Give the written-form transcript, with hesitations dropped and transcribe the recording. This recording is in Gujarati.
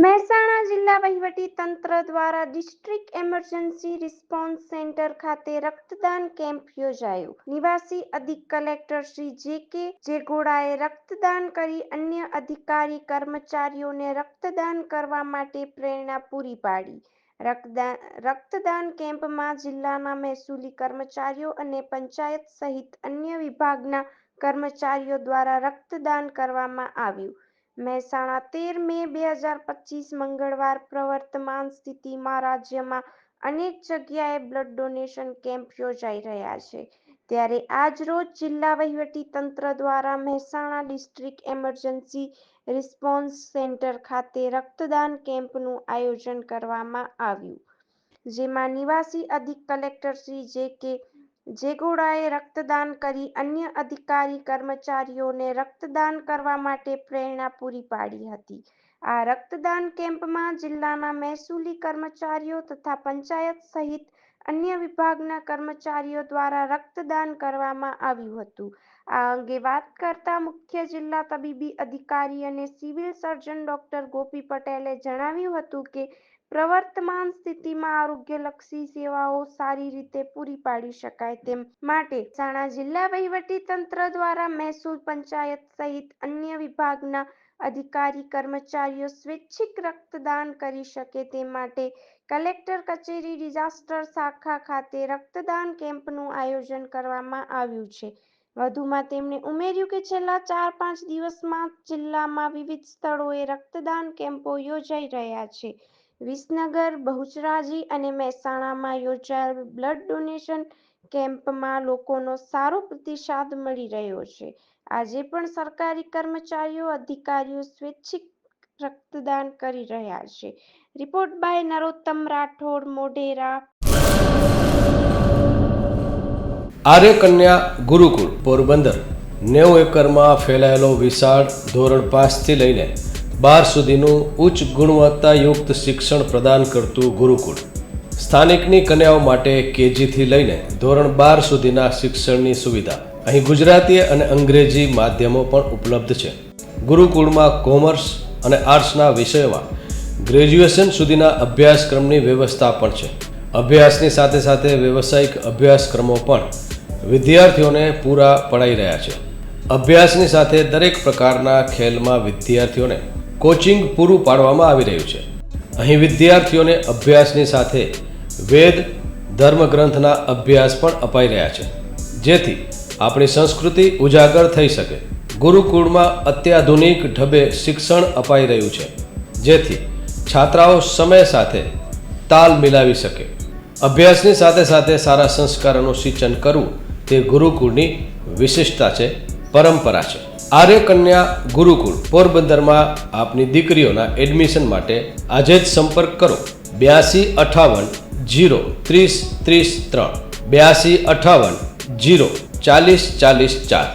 મહેસાણા જિલ્લા વહીવટી તંત્ર દ્વારા ડિસ્ટ્રિક્ટ એમરજન્સી રિસ્પોન્સ સેન્ટર ખાતે રક્તદાન કેમ્પ યોજાયો. નિવાસી અધિક કલેક્ટર શ્રી જે.કે. જેગોડાએ રક્તદાન કરી અન્ય અધિકારી કર્મચારીઓને રક્તદાન કરવા માટે પ્રેરણા પૂરી પાડી. રક્તદાન કેમ્પમાં જિલ્લાના મહેસૂલી કર્મચારીઓ અને પંચાયત સહિત અન્ય વિભાગના કર્મચારીઓ દ્વારા રક્તદાન કરવામાં આવ્યું. મહેસાણા 13 મે 2025 મંગળવાર પ્રવર્તમાન સ્થિતિમાં રાજ્યમાં અનેક જગ્યાએ બ્લડ ડોનેશન કેમ્પ યોજાઈ રહ્યા છે. ત્યારે આજરોજ જિલ્લા વહીવટી તંત્ર દ્વારા Mehsana district emergency response centre ખાતે રક્તદાન કેમ્પનું આયોજન કરવામાં આવ્યું. જેમાં નિવાસી અધિક કલેક્ટર શ્રી જે.કે. જેગોડાએ રક્તદાન કરી અન્ય અધિકારી કર્મચારીઓને રક્તદાન કરવા માટે પ્રેરણા પૂરી પાડી હતી. આ રક્તદાન કેમ્પમાં જિલ્લાના મહેસૂલી કર્મચારીઓ તથા પંચાયત સહિત અન્ય વિભાગના કર્મચારીઓ દ્વારા રક્તદાન કરવામાં આવ્યું હતું. આ અંગે વાત કરતા મુખ્ય જિલ્લા તબીબી અધિકારી અને સિવિલ સર્જન ડોક્ટર ગોપી પટેલે જણાવ્યું હતું કે પ્રવર્તમાન સ્થિતિમાં આરોગ્યલક્ષી સેવાઓ સારી રીતે પૂરી પાડી શકાય તે માટે મહેસાણા જિલ્લા વહીવટી તંત્ર દ્વારા મહેસૂલ પંચાયત સહિત અન્ય વિભાગના અધિકારી કર્મચારીઓ સ્વૈચ્છિક રક્તદાન કરી શકે તે માટે કલેક્ટર કચેરી ડિઝાસ્ટર શાખા ખાતે રક્તદાન કેમ્પનું આયોજન કરવામાં આવ્યું છે. વધુમાં તેમણે ઉમેર્યું કે છેલ્લા 4-5 દિવસમાં જિલ્લામાં વિવિધ સ્થળોએ રક્તદાન કેમ્પો યોજાઈ રહ્યા છે. વિસનગર, બહુચરાજી અને મહેસાણામાં યોજાયેલ બ્લડ ડોનેશન કેમ્પમાં લોકોનો સારો પ્રતિસાદ મળી રહ્યો છે. આજે પણ સરકારી કર્મચારીઓ, અધિકારીઓ સ્વૈચ્છિક રક્તદાન કરી રહ્યા છે. Report by Narottam Rathod, Modhera. આર્ય કન્યા ગુરુકુળ પોરબંદર 90 એકરમાં ફેલાયેલો વિશાળ ધોરણ 5 થી લઈને 12 સુધીનું ઉચ્ચ ગુણવત્તાયુક્ત શિક્ષણ પ્રદાન કરતું ગુરુકુળ. સ્થાનિકની કન્યાઓ માટે કેજી થી લઈને ધોરણ 12 સુધીના શિક્ષણની સુવિધા. અહીં ગુજરાતી અને અંગ્રેજી માધ્યમો પણ ઉપલબ્ધ છે. ગુરુકુળમાં કોમર્સ અને આર્ટ્સના વિષયોમાં ગ્રેજ્યુએશન સુધીના અભ્યાસક્રમની વ્યવસ્થા પણ છે. અભ્યાસની સાથે સાથે વ્યવસાયિક અભ્યાસક્રમો પણ વિદ્યાર્થીઓને પૂરા પડાઈ રહ્યા છે. અભ્યાસની સાથે દરેક પ્રકારના ખેલમાં વિદ્યાર્થીઓને કોચિંગ પૂરું પાડવામાં આવી રહ્યું છે. અહીં વિદ્યાર્થીઓને અભ્યાસની સાથે વેદ ધર્મગ્રંથના અભ્યાસ પણ અપાઈ રહ્યા છે, જેથી આપણી સંસ્કૃતિ ઉજાગર થઈ શકે. ગુરુકુળમાં અત્યાધુનિક ઢબે શિક્ષણ અપાઈ રહ્યું છે, જેથી છાત્રાઓ સમય સાથે તાલ મિલાવી શકે. અભ્યાસની સાથે સાથે સારા સંસ્કારોનું સિંચન કરવું તે ગુરુકુળની વિશિષ્ટતા છે, પરંપરા છે. આર્ય કન્યા ગુરુકુળ પોરબંદરમાં આપની દીકરીઓના એડમિશન માટે આજે જ સંપર્ક કરો 8258 0 30 30 3 8258 0 40 40 4.